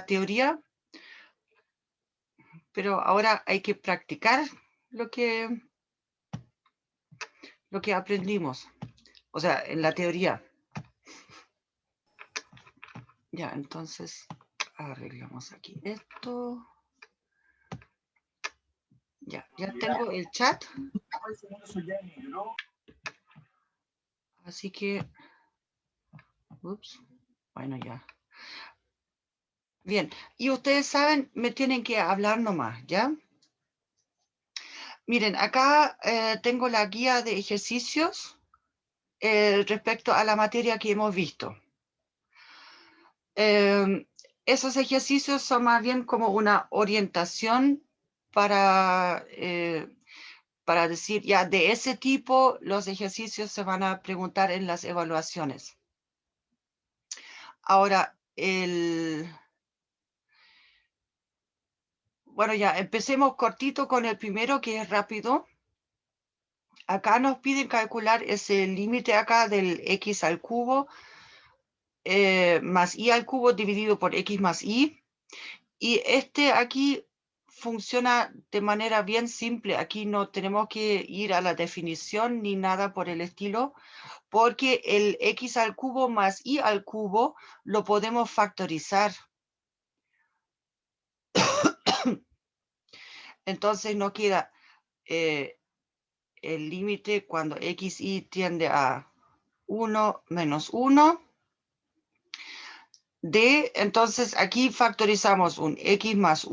teoría, pero ahora hay que practicar lo que aprendimos, o sea, en la teoría. Ya, entonces arreglamos aquí esto. Ya tengo el chat. Así que, ups, bueno, ya. Bien, y ustedes saben, me tienen que hablar nomás, ¿ya? Miren, acá tengo la guía de ejercicios respecto a la materia que hemos visto. Esos ejercicios son más bien como una orientación para decir, ya, de ese tipo, los ejercicios se van a preguntar en las evaluaciones. Ahora, bueno, ya, empecemos cortito con el primero, que es rápido. Acá nos piden calcular ese límite acá del x al cubo más y al cubo dividido por x más y. Y este aquí funciona de manera bien simple. Aquí no tenemos que ir a la definición ni nada por el estilo, porque el x al cubo más y al cubo lo podemos factorizar. Entonces nos queda el límite cuando x y tiende a 1 menos 1. Entonces aquí factorizamos un x más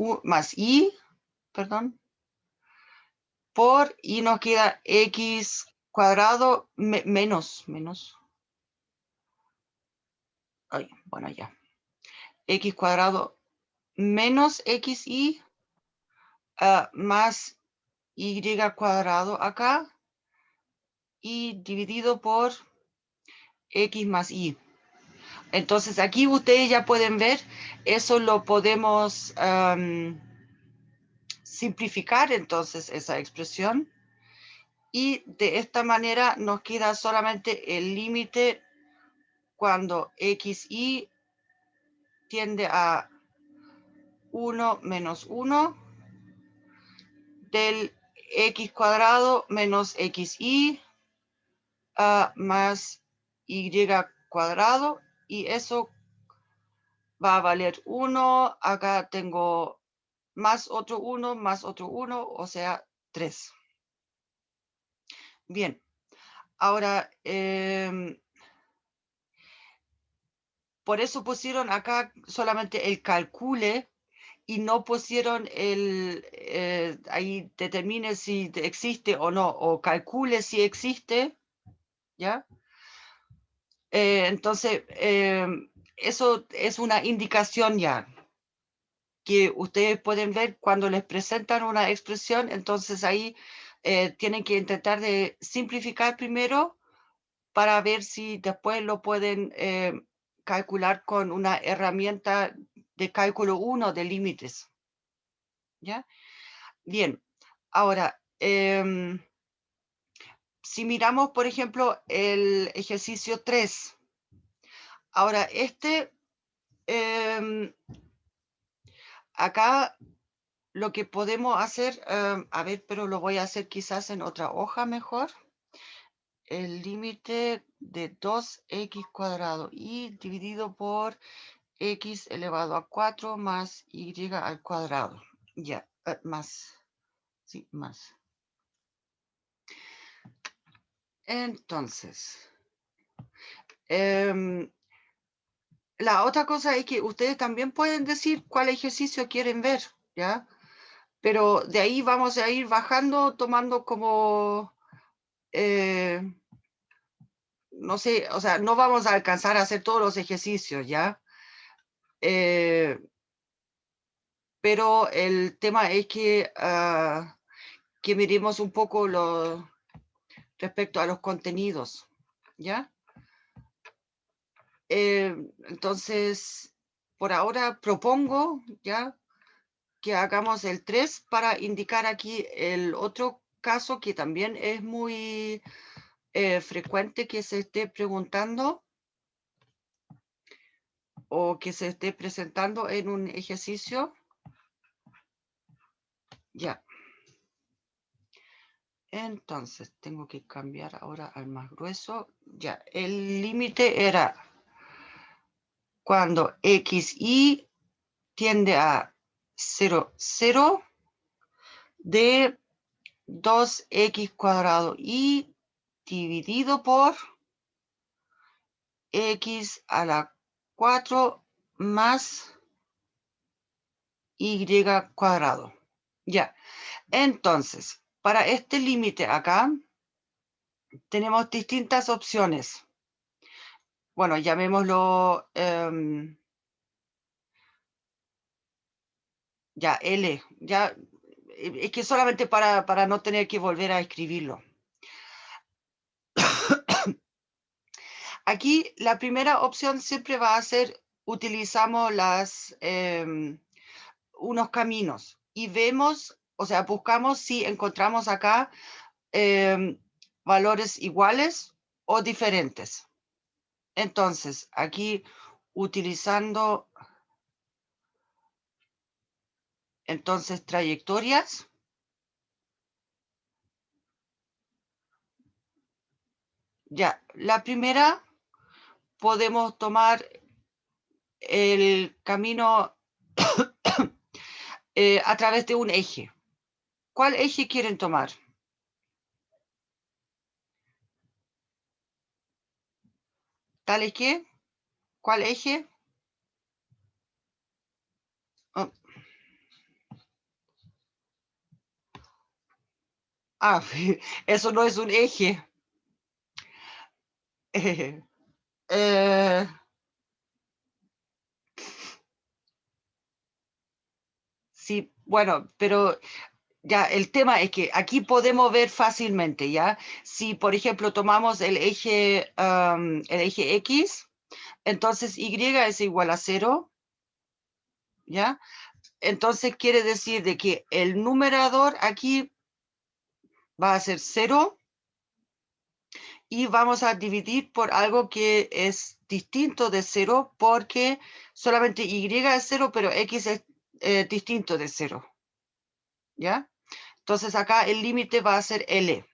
y, perdón, por, y nos queda x cuadrado menos, ay, bueno, ya, x cuadrado menos xy más y cuadrado acá y dividido por x más y. Entonces aquí ustedes ya pueden ver, eso lo podemos simplificar entonces esa expresión. Y de esta manera nos queda solamente el límite cuando xy tiende a 1 menos 1 del x cuadrado menos xy más y cuadrado, y eso va a valer 1. Acá tengo más otro 1, o sea, 3. Bien, ahora, por eso pusieron acá solamente el calcule y no pusieron ahí determine si existe o no, o calcule si existe, ¿ya? Entonces, eso es una indicación ya, que ustedes pueden ver cuando les presentan una expresión. Entonces ahí tienen que intentar de simplificar primero para ver si después lo pueden calcular con una herramienta de cálculo 1 de límites. ¿Ya? Bien, ahora, si miramos, por ejemplo, el ejercicio 3, ahora acá lo que podemos hacer, a ver, pero lo voy a hacer quizás en otra hoja mejor. El límite de 2x cuadrado y dividido por x elevado a 4 más y al cuadrado. Ya, más. Sí, más. Entonces, la otra cosa es que ustedes también pueden decir cuál ejercicio quieren ver, ¿ya? Pero de ahí vamos a ir bajando, tomando como, no sé, o sea, no vamos a alcanzar a hacer todos los ejercicios, ¿ya? Pero el tema es que miremos un poco respecto a los contenidos, ¿ya? Entonces, por ahora propongo, ¿ya?, que hagamos el 3 para indicar aquí el otro caso que también es muy frecuente que se esté preguntando, o que se esté presentando en un ejercicio. Ya. Entonces, tengo que cambiar ahora al más grueso. Ya, el límite era cuando xy tiende a 0, 0 de 2x cuadrado y dividido por x a la 4 más y cuadrado. Ya, entonces, para este límite acá, tenemos distintas opciones. Bueno, llamémoslo ya L, ya, es que solamente para no tener que volver a escribirlo. Aquí la primera opción siempre va a ser, utilizamos unos caminos y vemos, o sea, buscamos si encontramos acá valores iguales o diferentes. Entonces, aquí utilizando entonces trayectorias, ya, la primera podemos tomar el camino a través de un eje. ¿Cuál eje quieren tomar? ¿Tal que? ¿Cuál eje? Oh. Ah, eso no es un eje. Sí, bueno, pero ya el tema es que aquí podemos ver fácilmente, ¿ya? Si, por ejemplo, tomamos el eje X, entonces Y es igual a 0, ¿ya? Entonces quiere decir de que el numerador aquí va a ser 0 y vamos a dividir por algo que es distinto de 0 porque solamente Y es 0, pero X es distinto de 0, ¿ya? Entonces acá el límite va a ser L.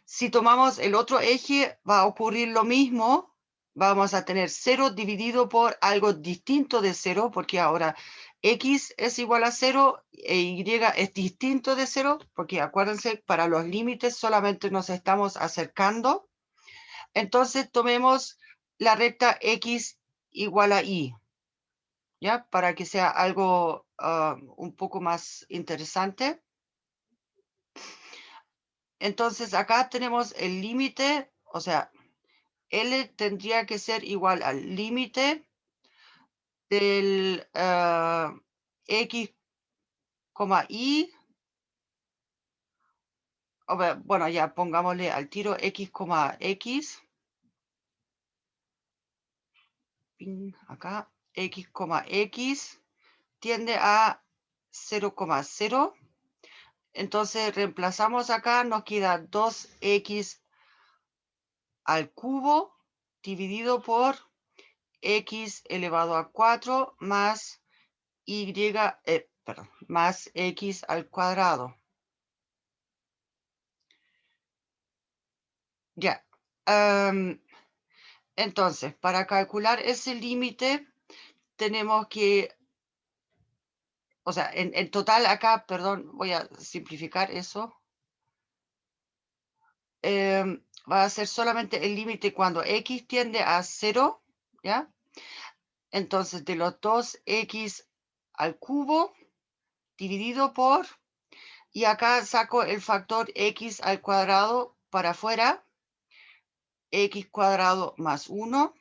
Si tomamos el otro eje, va a ocurrir lo mismo. Vamos a tener 0 dividido por algo distinto de 0, porque ahora x es igual a 0 e y es distinto de 0, porque acuérdense, para los límites solamente nos estamos acercando. Entonces tomemos la recta x igual a y, ¿ya? Para que sea algo un poco más interesante. Entonces acá tenemos el límite, o sea, L tendría que ser igual al límite del X, Y. Bueno, ya pongámosle al tiro X, X. Acá, X, X tiende a 0,0. Entonces reemplazamos acá, nos queda 2x al cubo dividido por x elevado a 4 más y, perdón, más x al cuadrado. Ya. Entonces, para calcular ese límite, tenemos que, o sea, en total acá, perdón, voy a simplificar eso. Va a ser solamente el límite cuando x tiende a 0, ¿ya? Entonces, de los 2x al cubo dividido por, y acá saco el factor x al cuadrado para afuera, x cuadrado más 1.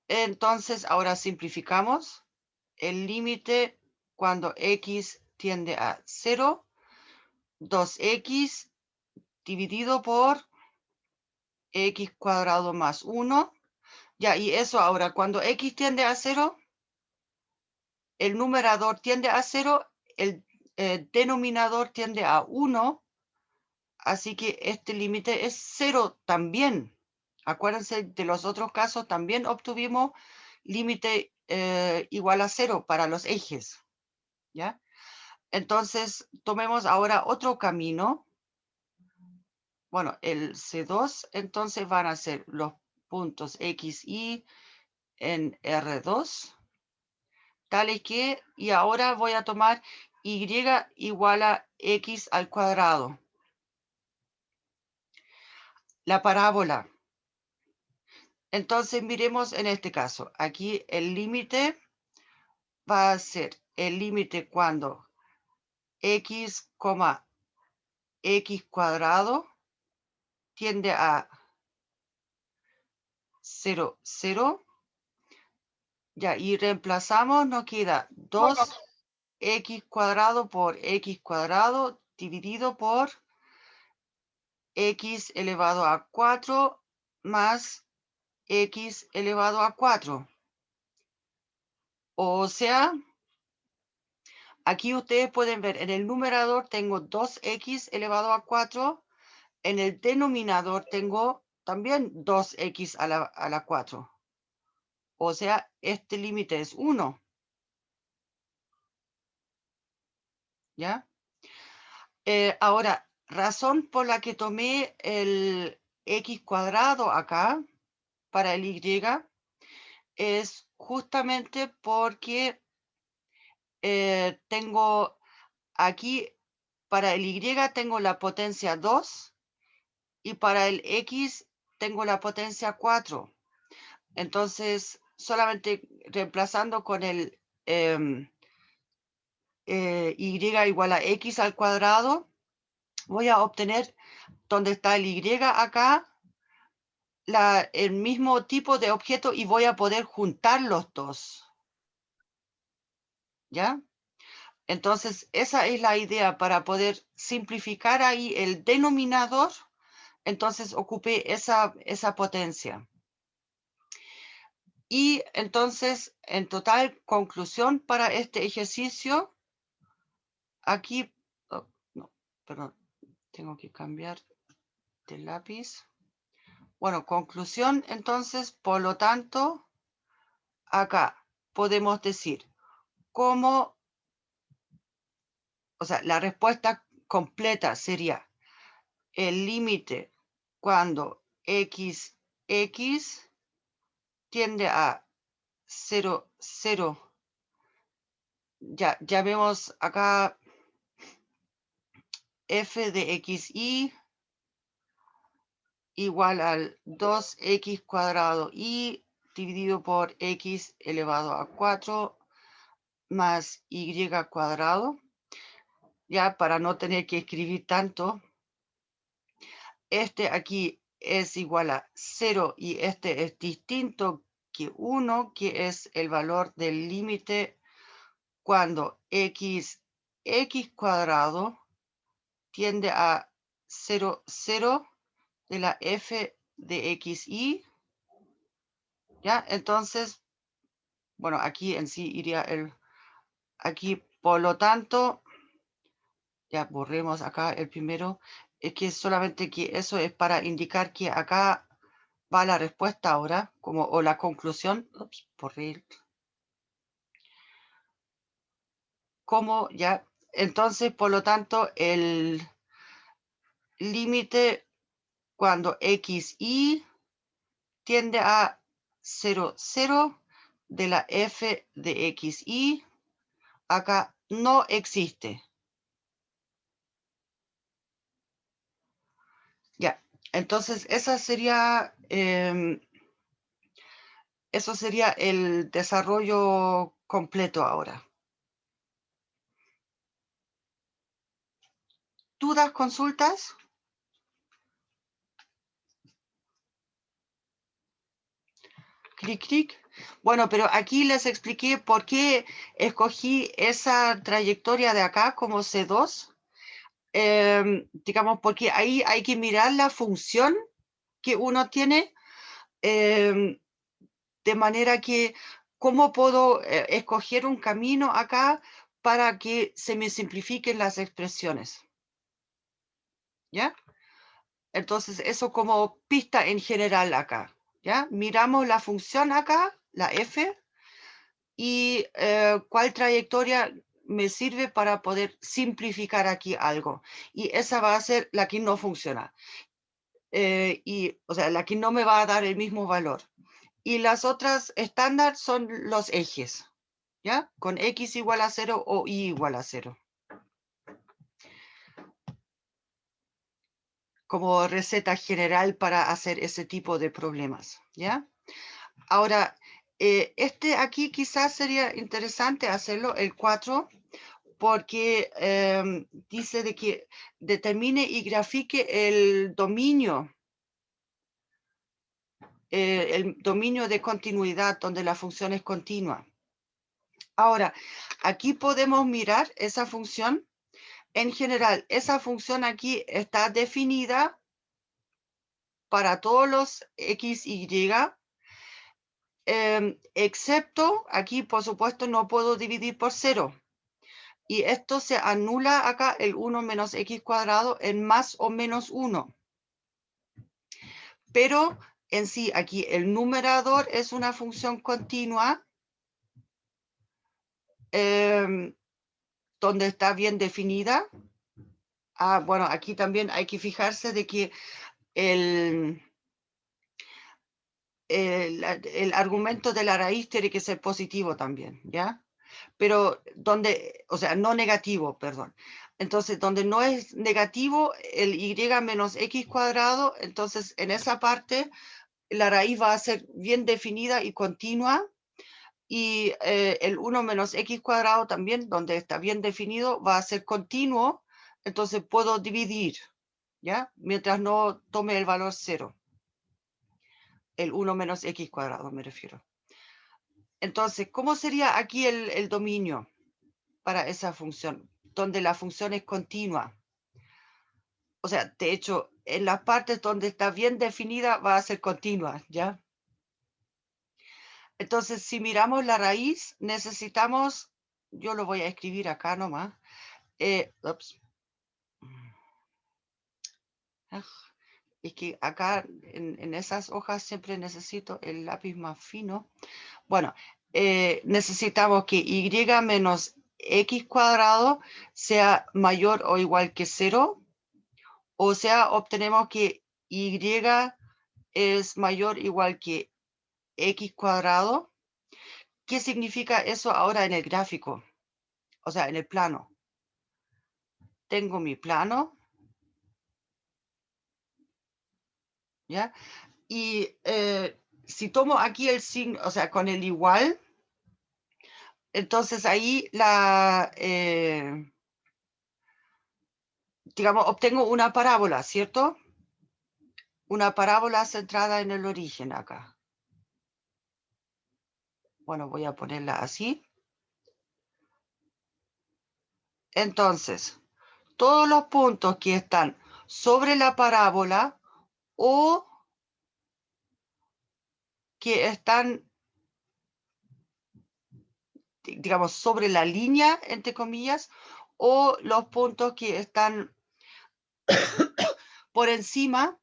Entonces, ahora simplificamos. El límite cuando x tiende a 0, 2x dividido por x cuadrado más 1. Ya, y eso ahora, cuando x tiende a 0, el numerador tiende a 0, el denominador tiende a 1, así que este límite es 0 también. Acuérdense de los otros casos, también obtuvimos límite igual a 0 para los ejes, ¿ya? Entonces, tomemos ahora otro camino. Bueno, el C2, entonces van a ser los puntos X, Y en R2, tales que, y ahora voy a tomar Y igual a X al cuadrado. La parábola. Entonces, miremos en este caso. Aquí el límite va a ser el límite cuando X, X cuadrado tiende a 0, 0. Ya, y reemplazamos, nos queda 2x cuadrado por x cuadrado dividido por x elevado a 4 más x elevado a 4. O sea, aquí ustedes pueden ver, en el numerador tengo 2x elevado a 4, en el denominador tengo también 2x a la 4. O sea, este límite es 1. ¿Ya? Ahora, razón por la que tomé el x cuadrado acá para el y es justamente porque tengo aquí, para el y tengo la potencia 2 y para el x tengo la potencia 4. Entonces, solamente reemplazando con el y igual a x al cuadrado, voy a obtener donde está el y acá, el mismo tipo de objeto y voy a poder juntar los dos. ¿Ya? Entonces, esa es la idea para poder simplificar ahí el denominador. Entonces, ocupé esa potencia. Y entonces, en total conclusión para este ejercicio, aquí, oh, no, perdón, tengo que cambiar de lápiz. Bueno, conclusión, entonces, por lo tanto, acá podemos decir cómo, o sea, la respuesta completa sería el límite cuando x tiende a 0, 0. Ya vemos acá f de xy igual al 2x cuadrado y dividido por x elevado a 4 más y cuadrado. Ya para no tener que escribir tanto, este aquí es igual a 0 y este es distinto que 1, que es el valor del límite cuando x cuadrado tiende a 0, 0 de la f de xy. ¿Ya? Entonces, bueno, aquí en sí iría aquí, por lo tanto, ya borremos acá el primero, es que solamente que eso es para indicar que acá va la respuesta ahora, o la conclusión. Ups, borré. Como ya, entonces, por lo tanto, el límite cuando xy tiende a 0, 0 de la f de xy, acá no existe. Ya, entonces esa sería, eso sería el desarrollo completo ahora. ¿Dudas, consultas? Clic, clic. Bueno, pero aquí les expliqué por qué escogí esa trayectoria de acá como C2. Digamos, porque ahí hay que mirar la función que uno tiene, de manera que, ¿cómo puedo escoger un camino acá para que se me simplifiquen las expresiones? ¿Ya? Entonces, eso como pista en general acá, ¿ya? Miramos la función acá, la f, y cuál trayectoria me sirve para poder simplificar aquí algo. Y esa va a ser la que no funciona. O sea, la que no me va a dar el mismo valor. Y las otras estándar son los ejes, ¿ya? Con x igual a 0 o y igual a 0. Como receta general para hacer ese tipo de problemas, ¿ya? Ahora, este aquí quizás sería interesante hacerlo, el 4, porque dice de que determine y grafique el dominio de continuidad donde la función es continua. Ahora, aquí podemos mirar esa función. En general, esa función aquí está definida para todos los x, y, excepto aquí, por supuesto, no puedo dividir por 0. Y esto se anula acá, el 1 menos x cuadrado, en más o menos 1. Pero en sí, aquí el numerador es una función continua donde está bien definida. Bueno, aquí también hay que fijarse de que el argumento de la raíz tiene que ser positivo también, ¿ya? Pero o sea, no negativo, perdón. Entonces, donde no es negativo, el y menos x cuadrado, entonces en esa parte la raíz va a ser bien definida y continua, y el 1 menos x cuadrado también, donde está bien definido, va a ser continuo, entonces puedo dividir, ¿ya? Mientras no tome el valor 0. El 1 menos x cuadrado me refiero. Entonces, ¿cómo sería aquí el dominio para esa función? Donde la función es continua. O sea, de hecho, en las partes donde está bien definida va a ser continua, ¿ya? Entonces, si miramos la raíz, necesitamos, yo lo voy a escribir acá nomás. Ups. Es que acá en esas hojas siempre necesito el lápiz más fino. Bueno, necesitamos que y menos x cuadrado sea mayor o igual que 0. O sea, obtenemos que y es mayor o igual que x cuadrado. ¿Qué significa eso ahora en el gráfico? O sea, en el plano. Tengo mi plano, ¿ya? Y si tomo aquí el signo, o sea, con el igual, entonces ahí digamos, obtengo una parábola, ¿cierto? Una parábola centrada en el origen acá. Bueno, voy a ponerla así. Entonces, todos los puntos que están sobre la parábola o que están, digamos, sobre la línea, entre comillas, o los puntos que están por encima,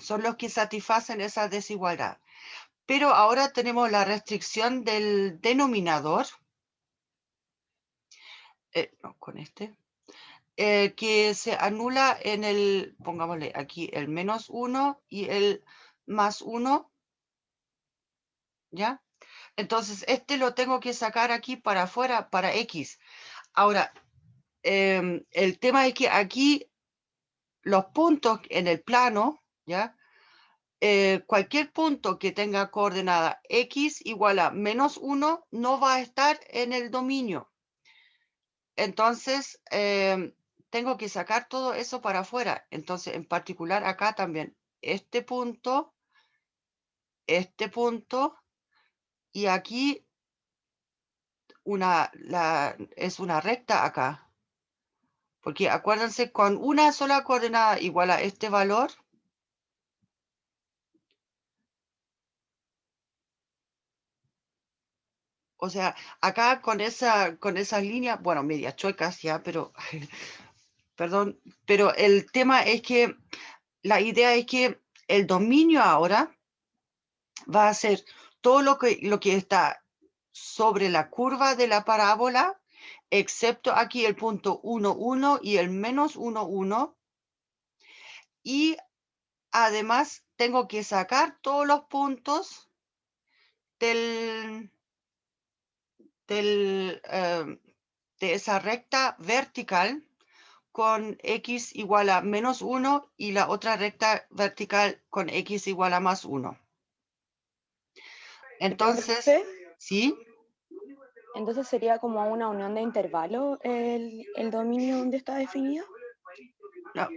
son los que satisfacen esa desigualdad. Pero ahora tenemos la restricción del denominador, no, con este, que se anula en el, pongámosle aquí, el menos 1 y el más 1, ¿ya? Entonces, este lo tengo que sacar aquí para afuera, para x. Ahora, el tema es que aquí los puntos en el plano, ¿ya? Cualquier punto que tenga coordenada x igual a menos 1 no va a estar en el dominio. Entonces, tengo que sacar todo eso para afuera. Entonces, en particular acá también, este punto, y aquí es una recta acá. Porque acuérdense, con una sola coordenada igual a este valor, o sea, acá con esas líneas, bueno, medias chuecas ya, pero, perdón, pero el tema es que la idea es que el dominio ahora va a ser todo lo que está sobre la curva de la parábola, excepto aquí el punto 1, 1 y el menos 1, 1. Y además tengo que sacar todos los puntos del, de esa recta vertical con x igual a menos 1 y la otra recta vertical con x igual a más 1. Entonces, Profe, ¿sí? entonces sería como una unión de intervalos el dominio donde está definido. No,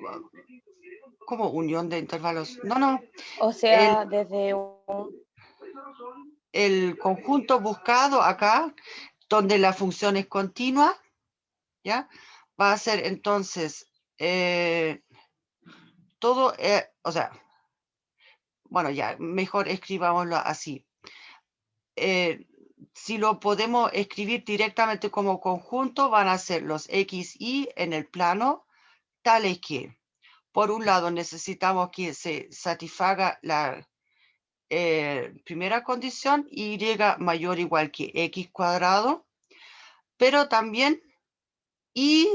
¿cómo unión de intervalos? No, no. O El, sea, desde un... el conjunto buscado acá, donde la función es continua, ¿ya? Va a ser entonces todo, o sea, bueno, ya, mejor escribámoslo así. Si lo podemos escribir directamente como conjunto, van a ser los x, y en el plano, tales que, por un lado, necesitamos que se satisfaga la primera condición, y mayor o igual que x cuadrado, pero también y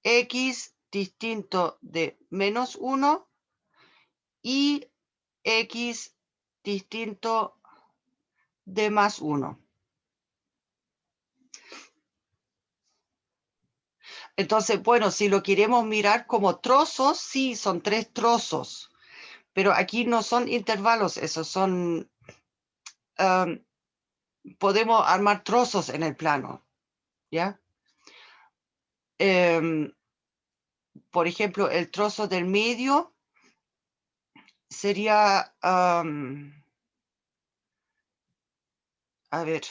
x distinto de menos 1 y x distinto de más 1. Entonces, bueno, si lo queremos mirar como trozos, sí, son 3 trozos, pero aquí no son intervalos, esos son, podemos armar trozos en el plano, ¿ya? Por ejemplo, el trozo del medio sería, a ver,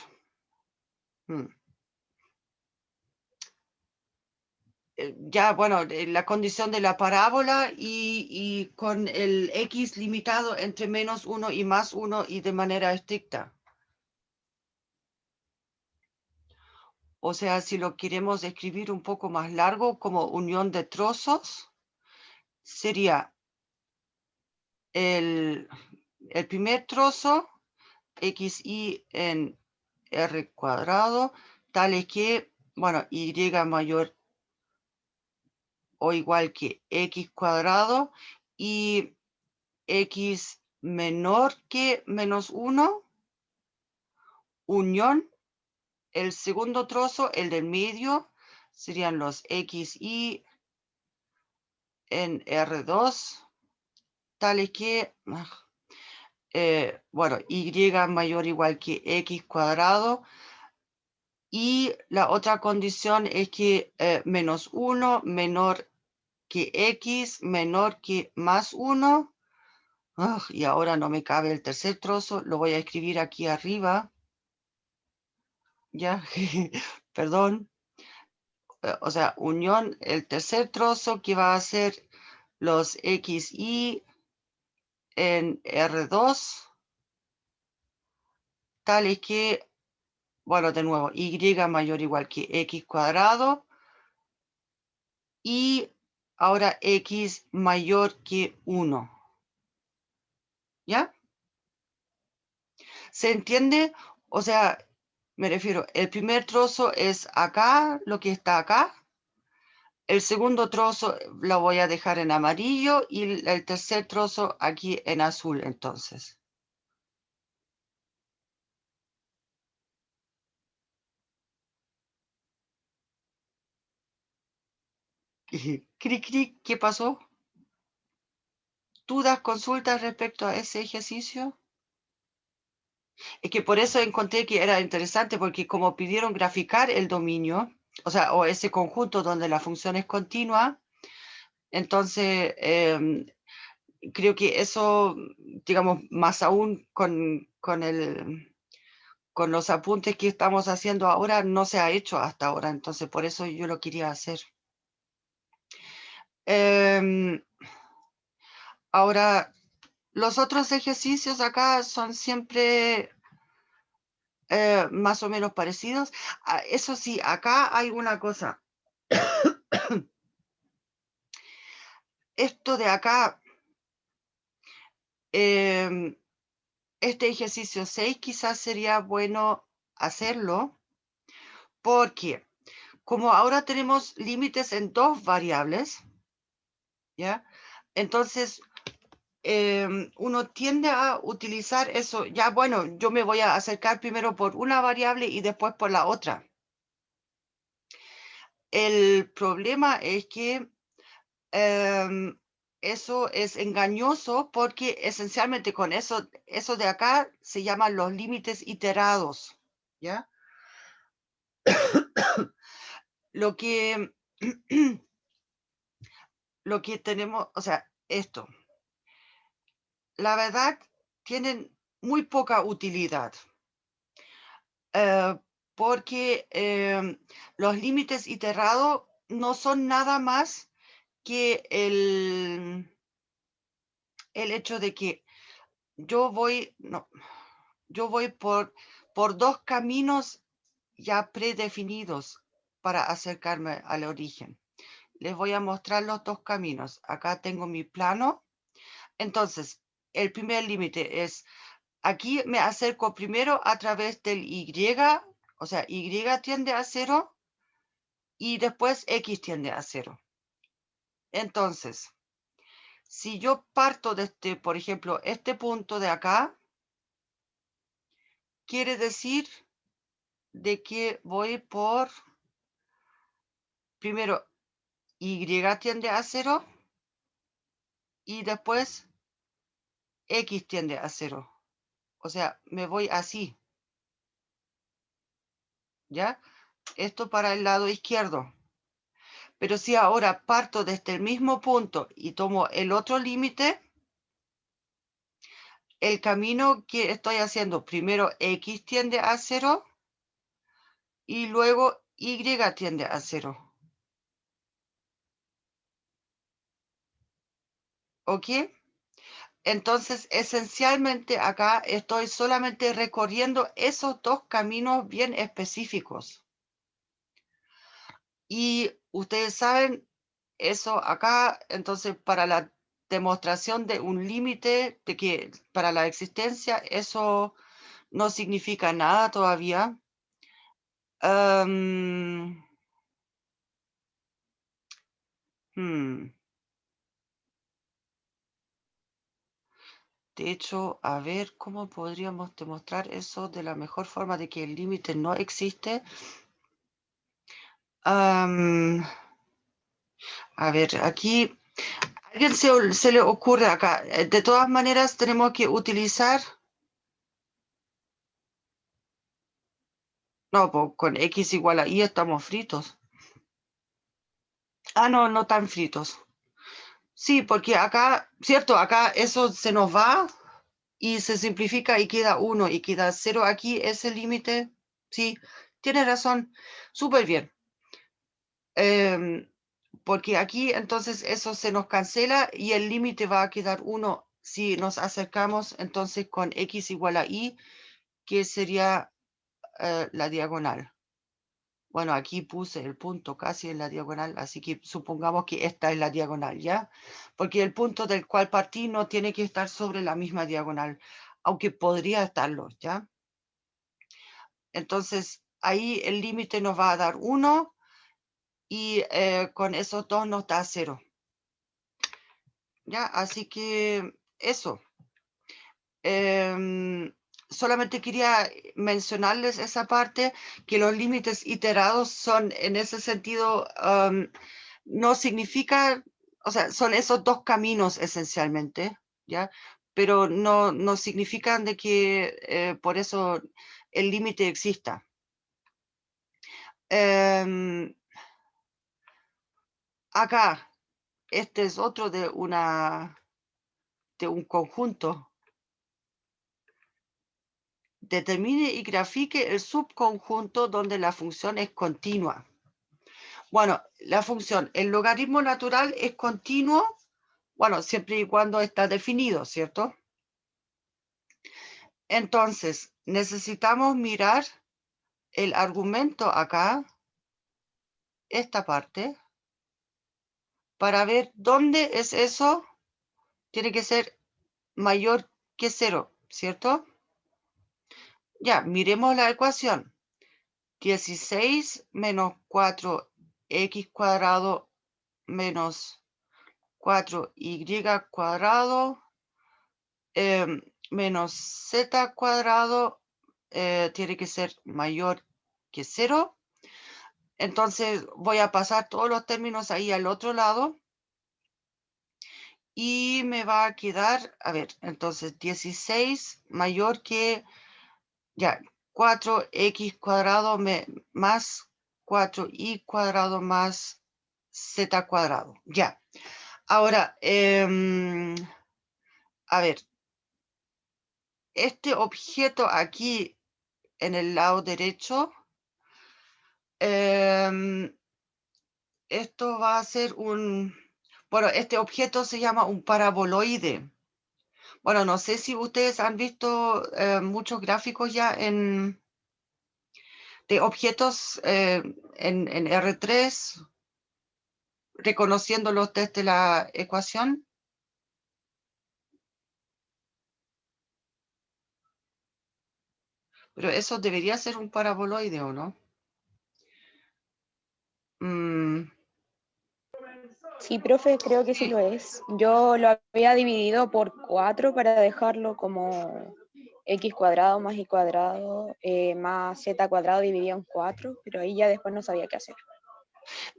ya, bueno, la condición de la parábola y con el x limitado entre menos 1 y más 1 y de manera estricta. O sea, si lo queremos escribir un poco más largo como unión de trozos, sería el primer trozo, xy en r cuadrado, tales que, bueno, y mayor o igual que x cuadrado y x menor que menos 1, unión, el segundo trozo, el del medio, serían los xy en R2, tales que, bueno, y mayor o igual que x cuadrado, y la otra condición es que menos 1 menor que x menor que más 1. Y ahora no me cabe el tercer trozo, lo voy a escribir aquí arriba. Ya, perdón. O sea, unión, el tercer trozo que va a ser los xy en R2, tales que, bueno, de nuevo, y mayor o igual que x cuadrado, y ahora x mayor que 1. ¿Ya? ¿Se entiende? O sea, me refiero, el primer trozo es acá, lo que está acá. El segundo trozo lo voy a dejar en amarillo y el tercer trozo aquí en azul, entonces. Cric, cric, ¿qué pasó? ¿Dudas, consultas respecto a ese ejercicio? Es que por eso encontré que era interesante, porque como pidieron graficar el dominio, o sea, o ese conjunto donde la función es continua, entonces creo que eso, digamos, más aún con los apuntes que estamos haciendo ahora, no se ha hecho hasta ahora, entonces por eso yo lo quería hacer. Ahora, los otros ejercicios acá son siempre más o menos parecidos. Eso sí, acá hay una cosa. Esto de acá Este ejercicio 6 quizás sería bueno hacerlo porque como ahora tenemos límites en 2 variables, ¿ya? Entonces, uno tiende a utilizar eso. Ya, bueno, yo me voy a acercar primero por una variable y después por la otra. El problema es que eso es engañoso porque esencialmente con eso de acá se llaman los límites iterados, ¿ya? Lo que, lo que tenemos, o sea, esto, la verdad, tienen muy poca utilidad. Porque los límites iterados no son nada más que el hecho de que yo voy, no, yo voy por 2 caminos ya predefinidos para acercarme al origen. Les voy a mostrar los 2 caminos. Acá tengo mi plano. Entonces, el primer límite es, aquí me acerco primero a través del Y, o sea, Y tiende a 0 y después X tiende a 0. Entonces, si yo parto desde, por ejemplo, este punto de acá, quiere decir de que voy por, primero, Y tiende a 0 y después X tiende a 0. O sea, me voy así, ¿ya? Esto para el lado izquierdo. Pero si ahora parto desde el mismo punto y tomo el otro límite, el camino que estoy haciendo, primero X tiende a 0 y luego Y tiende a 0. ¿Ok? Entonces, esencialmente acá estoy solamente recorriendo esos 2 caminos bien específicos. Y ustedes saben, eso acá, entonces, para la demostración de un límite, de que para la existencia, eso no significa nada todavía. Hmm. De hecho, a ver cómo podríamos demostrar eso de la mejor forma de que el límite no existe. A ver, aquí, ¿a alguien se le ocurre acá? De todas maneras, tenemos que utilizar... No, pues con X igual a Y estamos fritos. Ah, no, no tan fritos. Sí, porque acá, cierto, acá eso se nos va y se simplifica y queda 1 y queda 0 aquí, ese límite. Sí, tienes razón. Súper bien. Porque aquí entonces eso se nos cancela y el límite va a quedar 1 si nos acercamos entonces con X igual a Y, que sería la diagonal. Bueno, aquí puse el punto casi en la diagonal, así que supongamos que esta es la diagonal, ¿ya? Porque el punto del cual partí no tiene que estar sobre la misma diagonal, aunque podría estarlo, ¿ya? Entonces, ahí el límite nos va a dar 1 y con esos 2 nos da 0. ¿Ya? Así que eso. Solamente quería mencionarles esa parte, que los límites iterados son en ese sentido, no significa, o sea, son esos 2 caminos esencialmente, ¿ya? Pero no significan de que por eso el límite exista. Acá, este es otro de un conjunto. Determine y grafique el subconjunto donde la función es continua. Bueno, la función, el logaritmo natural es continuo, bueno, siempre y cuando está definido, ¿cierto? Entonces, necesitamos mirar el argumento acá, esta parte, para ver dónde es eso. Tiene que ser mayor que 0, ¿cierto? Ya, miremos la ecuación. 16 menos 4x cuadrado menos 4y cuadrado menos z cuadrado tiene que ser mayor que 0. Entonces voy a pasar todos los términos ahí al otro lado. Y me va a quedar, a ver, entonces 16 mayor que, ya, 4x cuadrado más 4y cuadrado más z cuadrado. Ya. Ahora, a ver, este objeto aquí en el lado derecho, esto va a ser un, bueno, este objeto se llama un paraboloide. Bueno, no sé si ustedes han visto muchos gráficos ya de objetos en R3, reconociéndolos desde la ecuación. Pero eso debería ser un paraboloide, ¿o no? Sí, profe, creo que sí lo es. Yo lo había dividido por 4 para dejarlo como x cuadrado más y cuadrado más z cuadrado dividido en 4, pero ahí ya después no sabía qué hacer.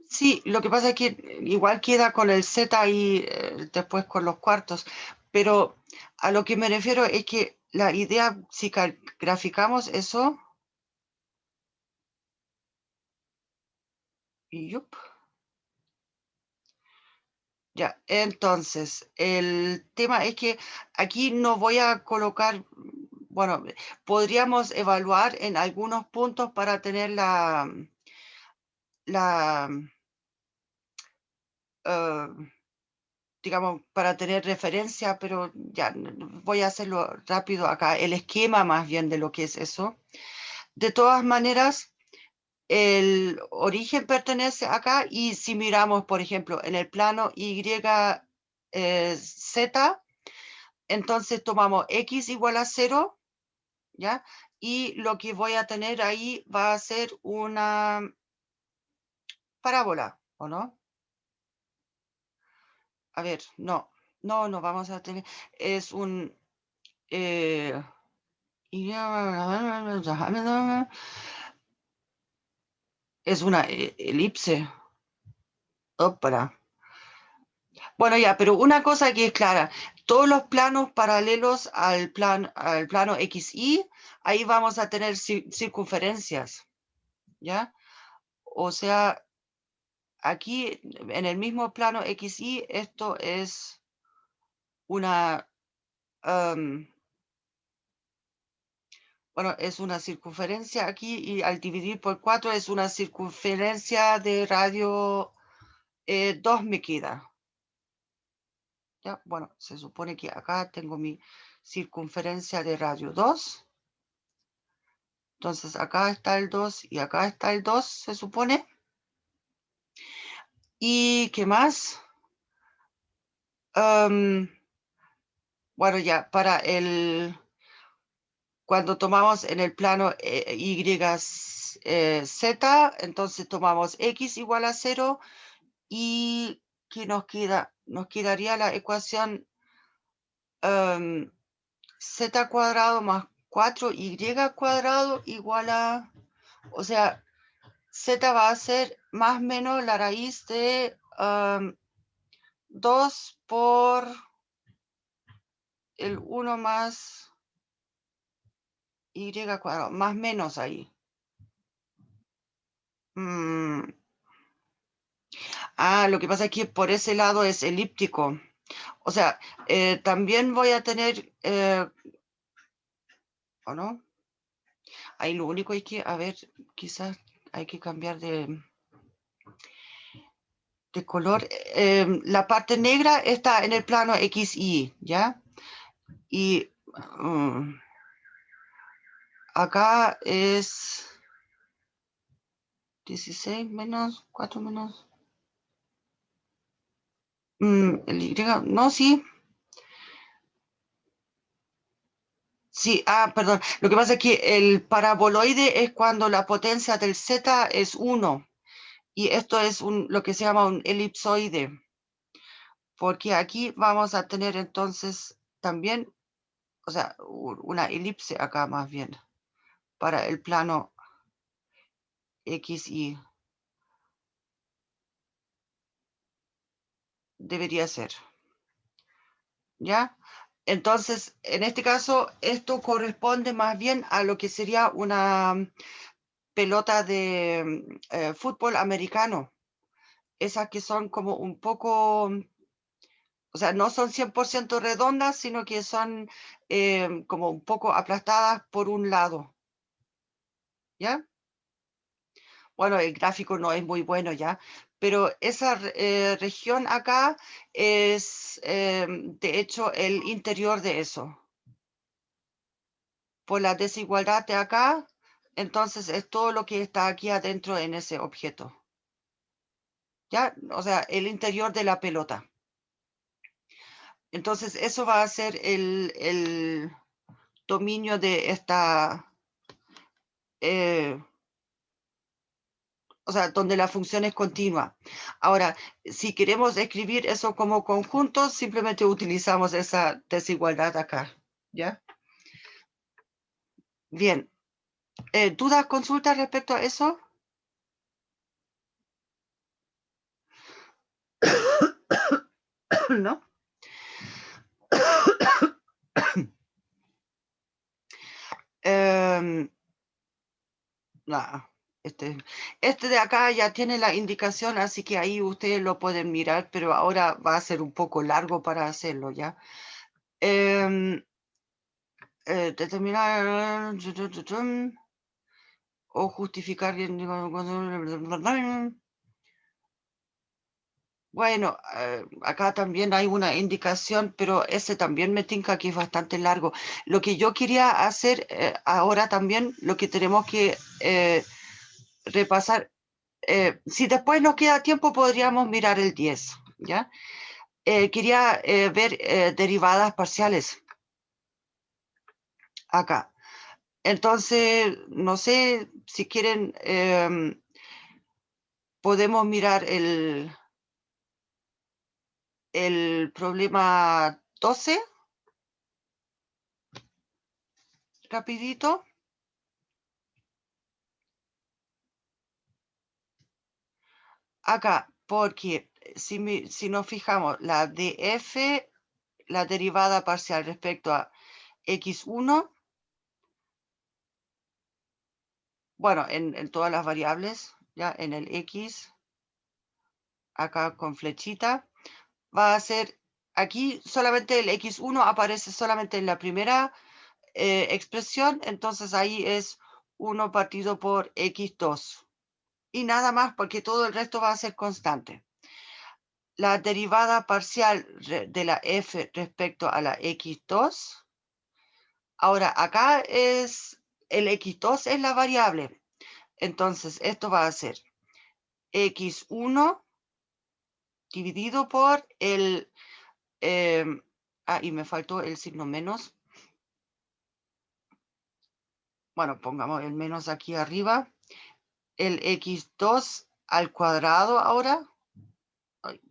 Sí, lo que pasa es que igual queda con el z ahí después con los cuartos, pero a lo que me refiero es que la idea, si graficamos eso, yup, ya, entonces, el tema es que aquí no voy a colocar, bueno, podríamos evaluar en algunos puntos para tener digamos, para tener referencia, pero ya voy a hacerlo rápido acá, el esquema más bien de lo que es eso. De todas maneras, el origen pertenece acá y si miramos, por ejemplo, en el plano Z, entonces tomamos X igual a 0, ¿ya? Y lo que voy a tener ahí va a ser una parábola, ¿o no? A ver, no vamos a tener, es un... es una elipse. Ópala. Bueno, ya, pero una cosa que es clara, todos los planos paralelos al plano XY, ahí vamos a tener circunferencias, ¿ya? O sea, aquí en el mismo plano XY, esto es una, bueno, es una circunferencia aquí y al dividir por 4 es una circunferencia de radio 2 me queda. ¿Ya? Bueno, se supone que acá tengo mi circunferencia de radio 2. Entonces acá está el 2 y acá está el 2, se supone. ¿Y qué más? Bueno, ya, para cuando tomamos en el plano Y, Z, entonces tomamos X igual a 0 y ¿qué nos queda? Nos quedaría la ecuación Z cuadrado más 4Y cuadrado igual a, o sea, Z va a ser más o menos la raíz de 2 por el 1 más Y cuadrado, más menos ahí. Lo que pasa es que por ese lado es elíptico. O sea, también voy a tener, ¿o no? Ahí lo único es que, a ver, quizás hay que cambiar de color. La parte negra está en el plano XY, ¿ya? Y acá es 16 menos 4 menos... el Y, no, sí. Sí, perdón. Lo que pasa es que el paraboloide es cuando la potencia del z es 1 y esto es lo que se llama un elipsoide. Porque aquí vamos a tener entonces también, o sea, una elipse acá más bien, para el plano X, Y. Debería ser. ¿Ya? Entonces, en este caso, esto corresponde más bien a lo que sería una pelota de fútbol americano. Esas que son como un poco, o sea, no son 100% redondas, sino que son como un poco aplastadas por un lado. ¿Ya? Bueno, el gráfico no es muy bueno ya, pero esa región acá es, de hecho, el interior de eso. Por la desigualdad de acá, entonces es todo lo que está aquí adentro en ese objeto. ¿Ya? O sea, el interior de la pelota. Entonces, eso va a ser el dominio de esta, o sea, donde la función es continua. Ahora, si queremos escribir eso como conjunto, simplemente utilizamos esa desigualdad acá. ¿Ya? Bien. ¿Dudas, consultas respecto a eso? ¿No? Nada. Este de acá ya tiene la indicación, así que ahí ustedes lo pueden mirar, pero ahora va a ser un poco largo para hacerlo, ¿ya? Determinar o justificar. Bueno, acá también hay una indicación, pero ese también me tinca que es bastante largo. Lo que yo quería hacer ahora también, lo que tenemos que repasar, si después nos queda tiempo, podríamos mirar el 10, ¿ya? Quería ver derivadas parciales acá. Entonces, no sé si quieren, podemos mirar el problema 12 rapidito. Acá, porque si nos fijamos, la df, la derivada parcial respecto a x1, bueno, en todas las variables, ya en el x, acá con flechita, va a ser, aquí solamente el x1 aparece solamente en la primera expresión, entonces ahí es 1 partido por x2. Y nada más, porque todo el resto va a ser constante. La derivada parcial de la f respecto a la x2. Ahora, acá es el x2 es la variable. Entonces, esto va a ser x1 dividido por el... y me faltó el signo menos. Bueno, pongamos el menos aquí arriba. El x2 al cuadrado ahora.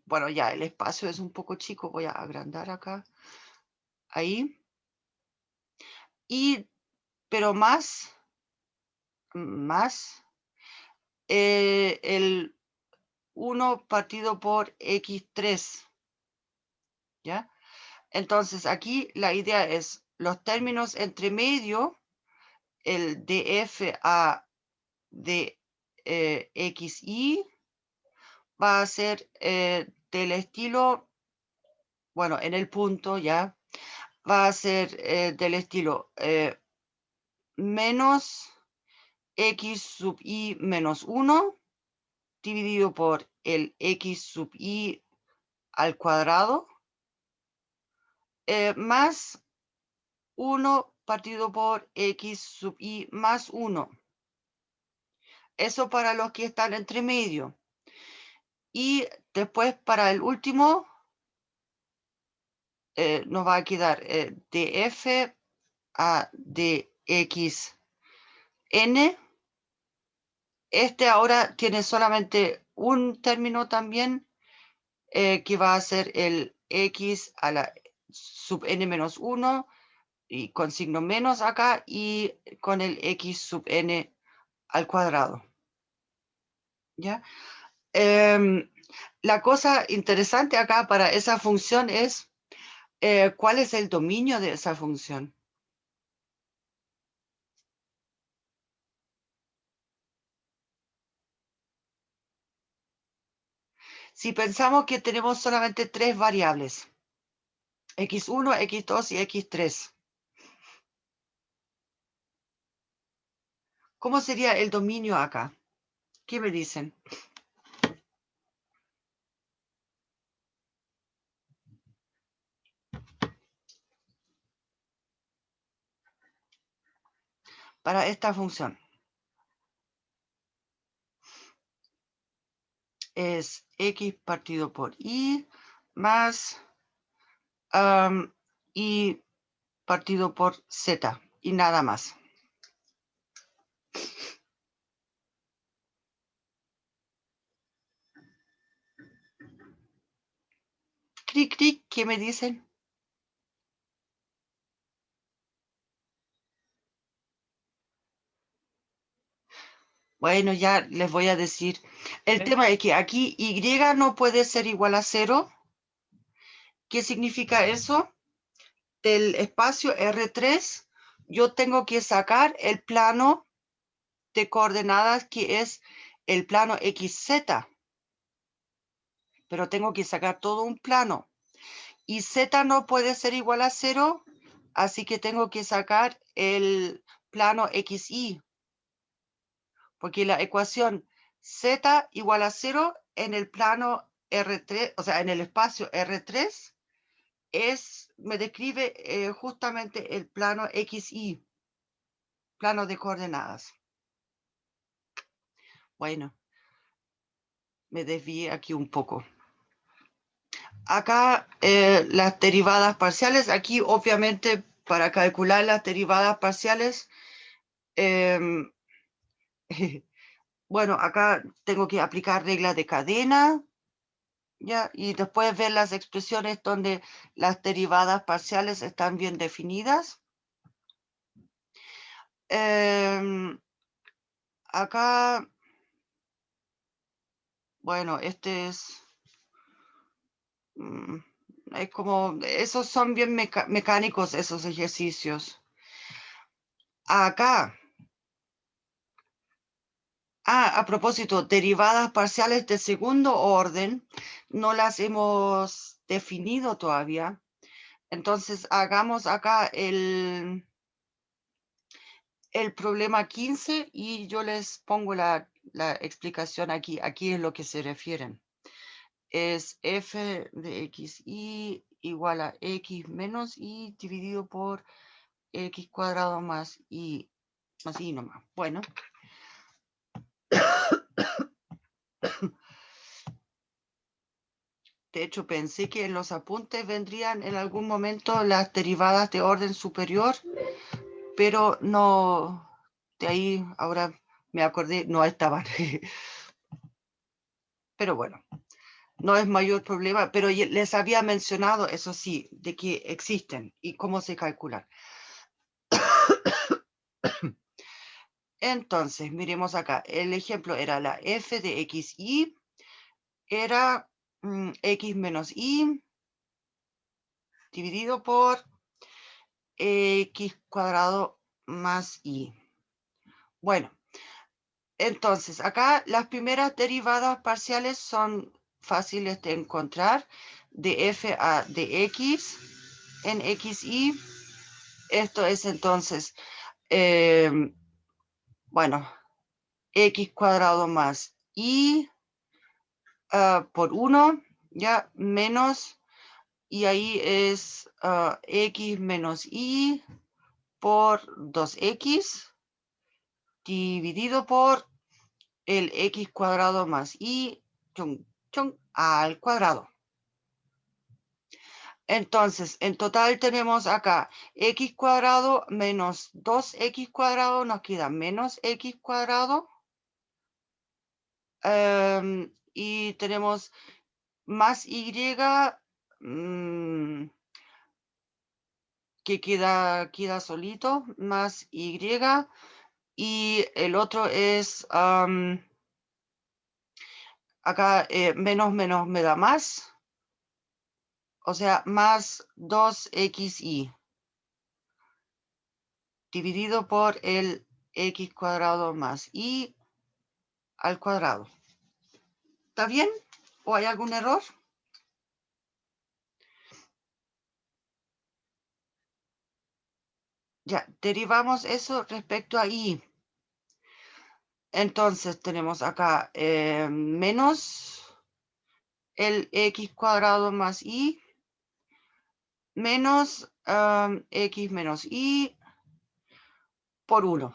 Bueno, ya el espacio es un poco chico. Voy a agrandar acá. Ahí. Pero más el 1 partido por x3. ¿Ya? Entonces, aquí la idea es los términos entre medio, el df a de xy, va a ser del estilo, bueno, en el punto ya, va a ser del estilo menos x sub y menos 1 dividido por el x sub y al cuadrado más 1 partido por x sub y más 1. Eso para los que están entre medio. Y después para el último nos va a quedar df de x n. Este ahora tiene solamente un término también, que va a ser el x a la sub n menos 1, y con signo menos acá, y con el x sub n al cuadrado. ¿Ya? La cosa interesante acá para esa función es cuál es el dominio de esa función. Si pensamos que tenemos solamente tres variables, x1, x2 y x3, ¿cómo sería el dominio acá? ¿Qué me dicen? Para esta función es x partido por y más y partido por z y nada más. Cric, cric, ¿qué me dicen? Bueno, ya les voy a decir. El tema es que aquí y no puede ser igual a 0. ¿Qué significa eso? Del espacio R3, yo tengo que sacar el plano de coordenadas que es el plano XZ. Pero tengo que sacar todo un plano. Y Z no puede ser igual a 0, así que tengo que sacar el plano XY. Porque la ecuación Z igual a 0 en el plano R3, o sea, en el espacio R3, me describe justamente el plano XY, plano de coordenadas. Bueno, me desvié aquí un poco. Acá las derivadas parciales, aquí obviamente para calcular las derivadas parciales, bueno, acá tengo que aplicar reglas de cadena, ¿ya? Y después ver las expresiones donde las derivadas parciales están bien definidas. Acá, bueno, este es como, esos son bien mecánicos, esos ejercicios. Acá, a propósito, derivadas parciales de segundo orden, no las hemos definido todavía. Entonces, hagamos acá el problema 15 y yo les pongo la explicación aquí. Aquí es lo que se refieren. Es f de xy igual a x menos y dividido por x cuadrado más y nomás. Bueno. De hecho, pensé que en los apuntes vendrían en algún momento las derivadas de orden superior, pero no, de ahí ahora me acordé, no estaban. Pero bueno, no es mayor problema, pero les había mencionado, eso sí, de que existen y cómo se calculan. Entonces, miremos acá, el ejemplo era la f de xy, era x menos y dividido por x cuadrado más y. Bueno, entonces acá las primeras derivadas parciales son fáciles de encontrar, de f a de x en xy. Esto es entonces, bueno, x cuadrado más y por 1, ya, menos, y ahí es x menos y por 2x dividido por el x cuadrado más y chung, chung, al cuadrado. Entonces, en total tenemos acá x cuadrado menos 2x cuadrado, nos queda menos x cuadrado. Y tenemos más y, que queda solito, más y. Y el otro es, acá menos me da más. O sea, más 2xy dividido por el x cuadrado más y al cuadrado. ¿Está bien? ¿O hay algún error? Ya, derivamos eso respecto a y. Entonces tenemos acá menos el x cuadrado más y menos x menos y por 1.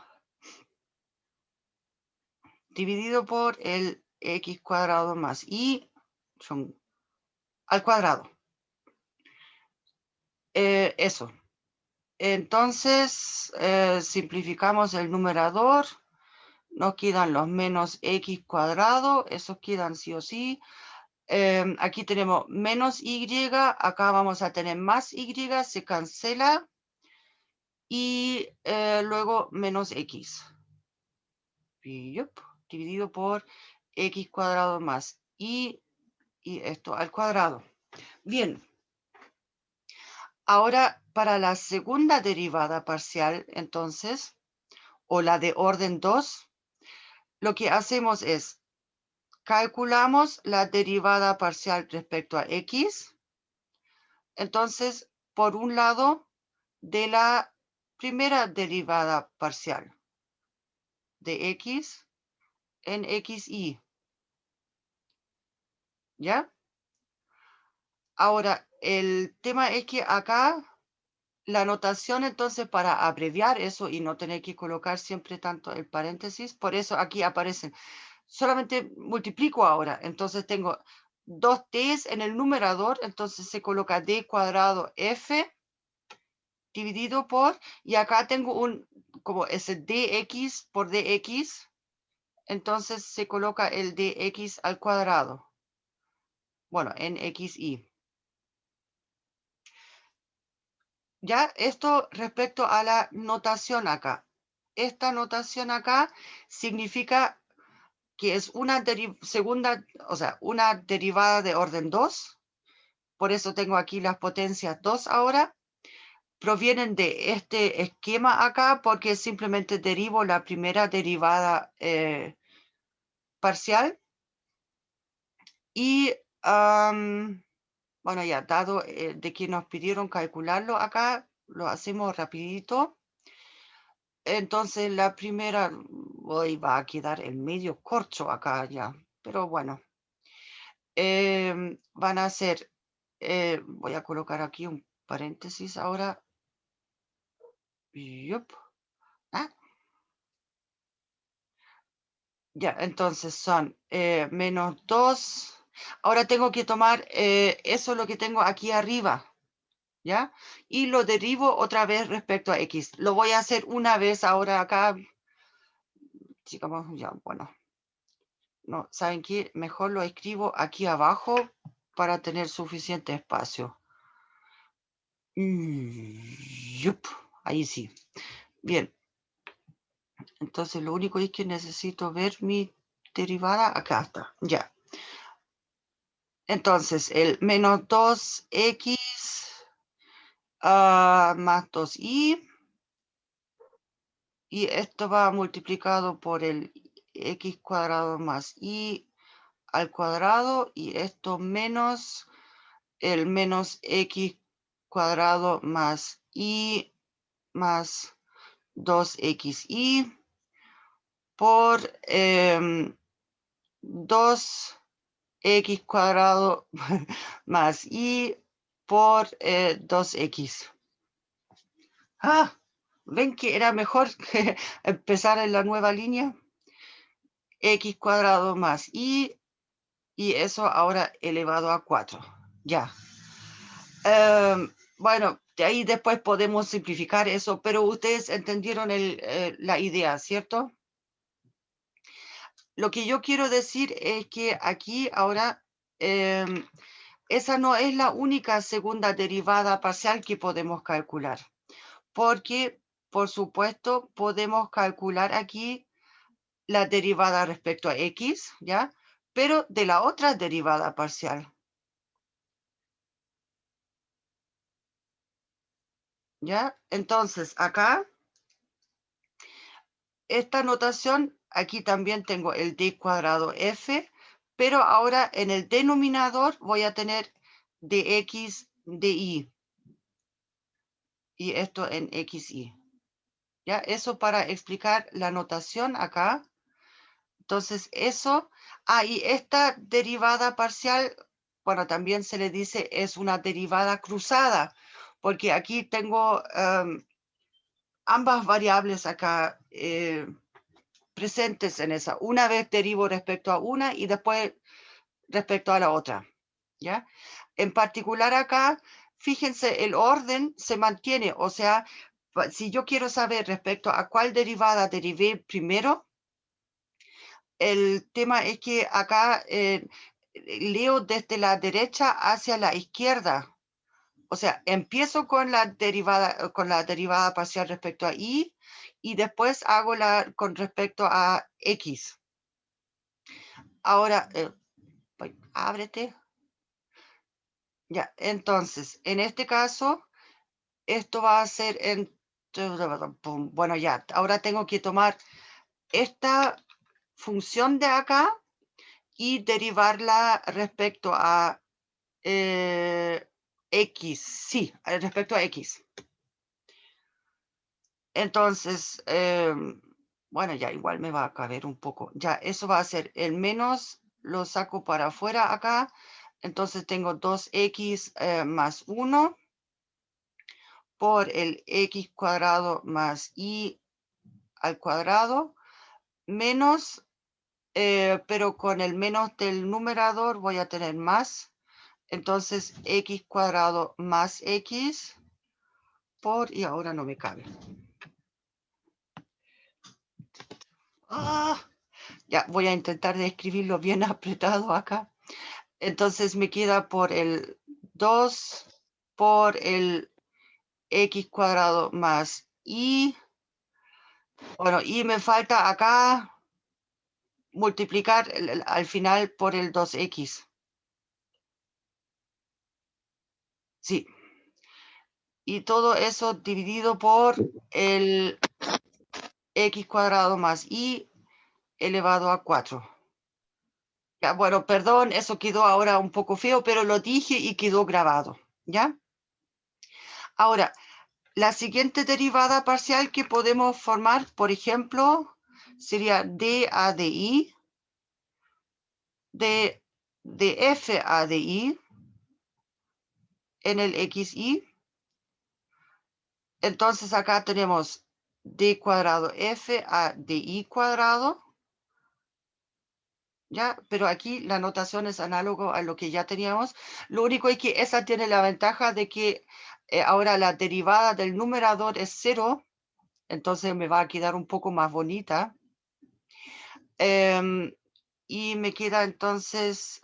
Dividido por el x cuadrado más y al cuadrado. Eso. Entonces, simplificamos el numerador. Nos quedan los menos x cuadrado. Esos quedan sí o sí. Aquí tenemos menos y. Acá vamos a tener más y. Se cancela. Y luego menos x. Dividido por x cuadrado más y esto al cuadrado. Bien. Ahora, para la segunda derivada parcial, entonces, o la de orden 2, lo que hacemos es, calculamos la derivada parcial respecto a x. Entonces, por un lado, de la primera derivada parcial de x en xy. ¿Ya? Ahora, el tema es que acá la notación, entonces, para abreviar eso y no tener que colocar siempre tanto el paréntesis, por eso aquí aparecen. Solamente multiplico ahora, entonces tengo 2t's en el numerador, entonces se coloca d cuadrado f dividido por, y acá tengo como ese dx por dx, entonces se coloca el dx al cuadrado. Bueno, en xy. Ya, esto respecto a la notación acá. Esta notación acá significa que es una segunda, o sea, una derivada de orden 2. Por eso tengo aquí las potencias 2 ahora. Provienen de este esquema acá porque simplemente derivo la primera derivada parcial. Y, bueno, ya, dado de que nos pidieron calcularlo acá, lo hacemos rapidito. Entonces la primera, hoy va a quedar el medio corcho acá ya, pero bueno. Van a ser, voy a colocar aquí un paréntesis ahora. Yup. Ah, ya, entonces son menos 2. Ahora tengo que tomar eso lo que tengo aquí arriba, ¿ya? Y lo derivo otra vez respecto a x. Lo voy a hacer una vez ahora acá. Digamos, ya, bueno. No, ¿saben qué? Mejor lo escribo aquí abajo para tener suficiente espacio. Yup, ahí sí. Bien. Entonces lo único es que necesito ver mi derivada. Acá está, ya. Entonces el menos 2x más 2y. Y esto va multiplicado por el x cuadrado más y al cuadrado. Y esto menos el menos x cuadrado más y más 2xy por 2x cuadrado más y por 2x. ¿Ven que era mejor empezar en la nueva línea? X cuadrado más y eso ahora elevado a 4. Ya. Bueno, de ahí después podemos simplificar eso, pero ustedes entendieron la idea, ¿cierto? Lo que yo quiero decir es que aquí ahora esa no es la única segunda derivada parcial que podemos calcular, porque por supuesto podemos calcular aquí la derivada respecto a x, ¿ya? Pero de la otra derivada parcial. ¿Ya? Entonces, acá, esta notación, aquí también tengo el d cuadrado f, pero ahora en el denominador voy a tener dx dy. Y esto en xy. ¿Ya? Eso para explicar la notación acá. Entonces, eso. Y esta derivada parcial, bueno, también se le dice es una derivada cruzada, porque aquí tengo ambas variables acá presentes en esa. Una vez derivo respecto a una y después respecto a la otra. ¿Ya? En particular acá, fíjense, el orden se mantiene. O sea, si yo quiero saber respecto a cuál derivada derivé primero, el tema es que acá leo desde la derecha hacia la izquierda. O sea, empiezo con la derivada parcial respecto a y después hago con respecto a x. Ahora, ábrete. Ya, entonces, en este caso, esto va a ser en... Bueno, ya, ahora tengo que tomar esta función de acá y derivarla respecto a x, sí, respecto a x. Entonces, bueno, ya igual me va a caber un poco. Ya, eso va a ser el menos, lo saco para afuera acá. Entonces tengo 2x más 1 por el x cuadrado más y al cuadrado, menos, pero con el menos del numerador voy a tener más. Entonces, x cuadrado más x por, y ahora no me cabe. Ya, voy a intentar de escribirlo bien apretado acá. Entonces me queda por el 2 por el x cuadrado más y. Bueno, y me falta acá multiplicar al final por el 2x. Sí. Y todo eso dividido por el x cuadrado más y elevado a 4. Ya, bueno, perdón, eso quedó ahora un poco feo, pero lo dije y quedó grabado, ¿ya? Ahora, la siguiente derivada parcial que podemos formar, por ejemplo, sería d a de i, de f a de i en el xy. Entonces acá tenemos d cuadrado f a di cuadrado, ¿ya? Pero aquí la notación es análogo a lo que ya teníamos. Lo único es que esa tiene la ventaja de que ahora la derivada del numerador es 0, entonces me va a quedar un poco más bonita. Y me queda entonces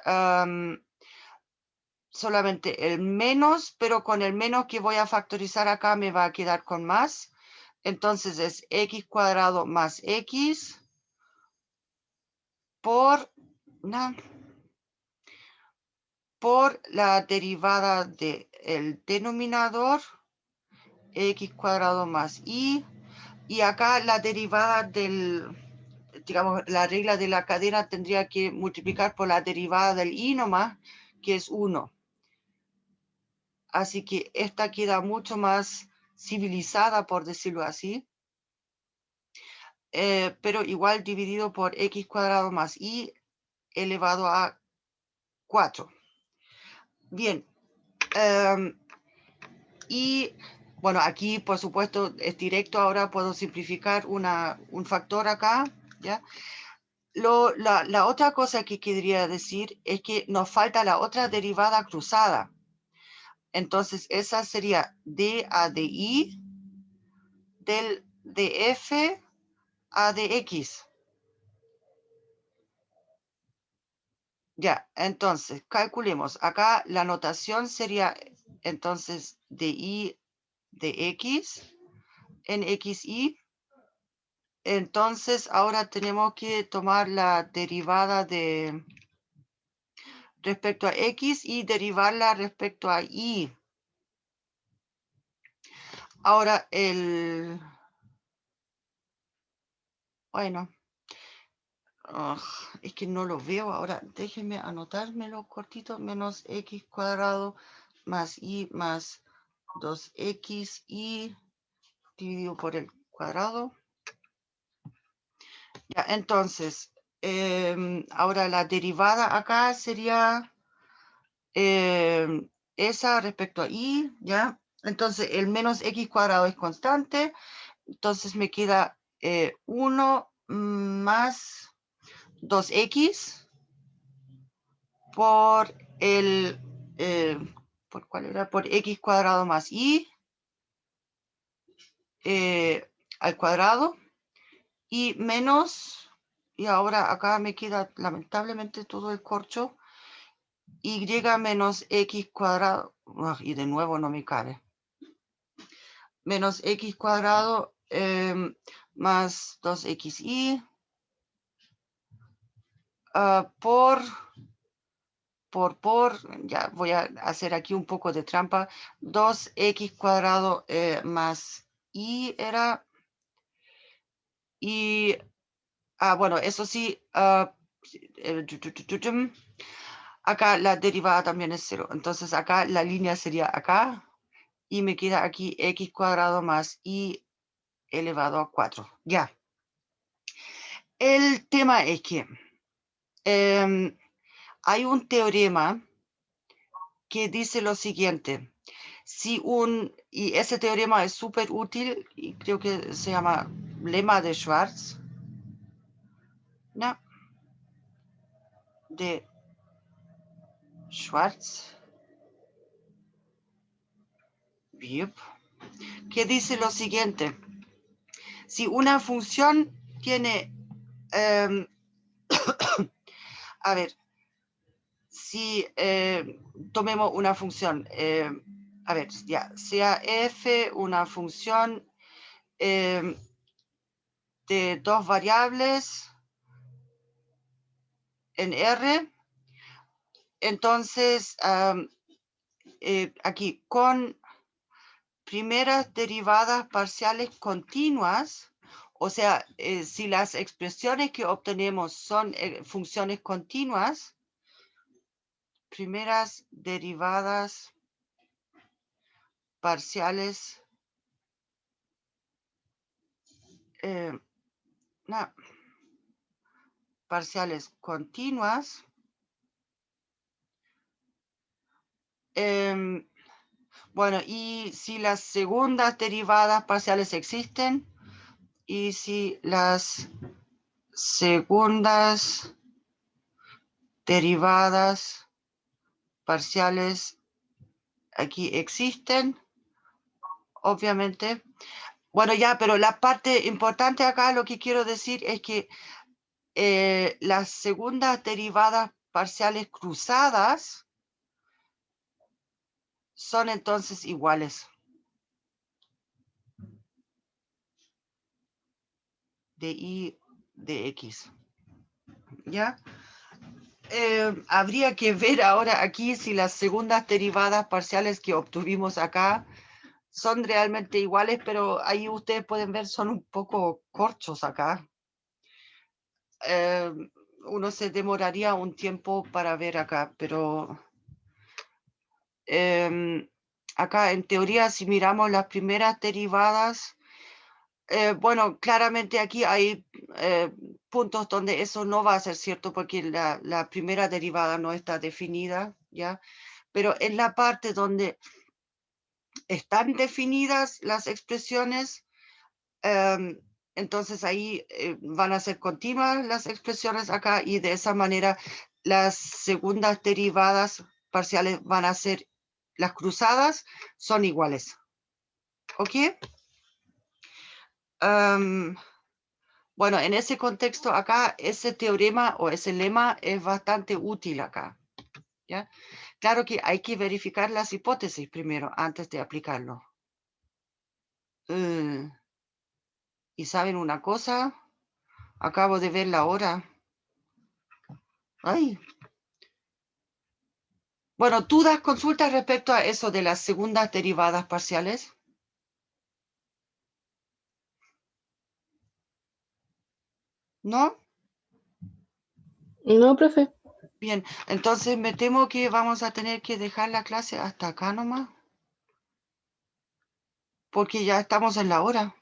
solamente el menos, pero con el menos que voy a factorizar acá me va a quedar con más. Entonces es x cuadrado más x por la derivada del denominador, x cuadrado más y acá la derivada digamos, la regla de la cadena tendría que multiplicar por la derivada del y nomás, que es 1. Así que esta queda mucho más civilizada, por decirlo así. Pero igual dividido por x cuadrado más y elevado a 4. Bien. Y bueno, aquí por supuesto es directo, ahora puedo simplificar un factor acá, ¿ya? La otra cosa que quería decir es que nos falta la otra derivada cruzada. Entonces, esa sería d a de i del df a de x. Ya, entonces, calculemos. Acá la notación sería, entonces, de i de x en xy. Entonces, ahora tenemos que tomar la derivada de respecto a x y derivarla respecto a y. Ahora bueno, es que no lo veo. Ahora déjenme anotármelo cortito. Menos x cuadrado más y más 2xy dividido por el cuadrado. Ya, entonces, ahora la derivada acá sería esa respecto a y, ¿ya? Entonces, el menos x cuadrado es constante, entonces me queda 1 más 2x por el, ¿por cuál era? Por x cuadrado más y al cuadrado, y menos, y ahora acá me queda lamentablemente todo el corcho, y menos x cuadrado, y de nuevo no me cabe, menos x cuadrado más 2xy ya voy a hacer aquí un poco de trampa, 2x cuadrado más y era, y, bueno, eso sí, acá la derivada también es 0, entonces acá la línea sería acá, y me queda aquí x cuadrado más y elevado a 4. Ya. El tema es que hay un teorema que dice lo siguiente. Y ese teorema es súper útil, y creo que se llama lema de Schwarz. ¿No? De Schwarz. Yep. Que dice lo siguiente. Si una función tiene... a ver, si tomemos una función, a ver, ya, sea f una función de dos variables en R, entonces aquí con primeras derivadas parciales continuas, o sea, si las expresiones que obtenemos son funciones continuas, primeras derivadas parciales, no, parciales continuas, bueno, y si las segundas derivadas parciales existen, y si las segundas derivadas parciales aquí existen, obviamente. Bueno, ya, pero la parte importante acá, lo que quiero decir es que las segundas derivadas parciales cruzadas son entonces iguales. De y de x. ¿Ya? Habría que ver ahora aquí si las segundas derivadas parciales que obtuvimos acá son realmente iguales, pero ahí ustedes pueden ver son un poco corchos acá. Uno se demoraría un tiempo para ver acá, pero acá en teoría si miramos las primeras derivadas, bueno, claramente aquí hay puntos donde eso no va a ser cierto porque la primera derivada no está definida, ¿ya? Pero en la parte donde están definidas las expresiones, entonces ahí van a ser continuas las expresiones acá, y de esa manera las segundas derivadas parciales van a ser las cruzadas son iguales. ¿Ok? Bueno, en ese contexto acá, ese teorema o ese lema es bastante útil acá. ¿Ya? Claro que hay que verificar las hipótesis primero antes de aplicarlo. ¿Y saben una cosa? Acabo de ver la hora. Ay. Bueno, ¿tú das consultas respecto a eso de las segundas derivadas parciales? ¿No? No, profe. Bien, entonces me temo que vamos a tener que dejar la clase hasta acá nomás. Porque ya estamos en la hora.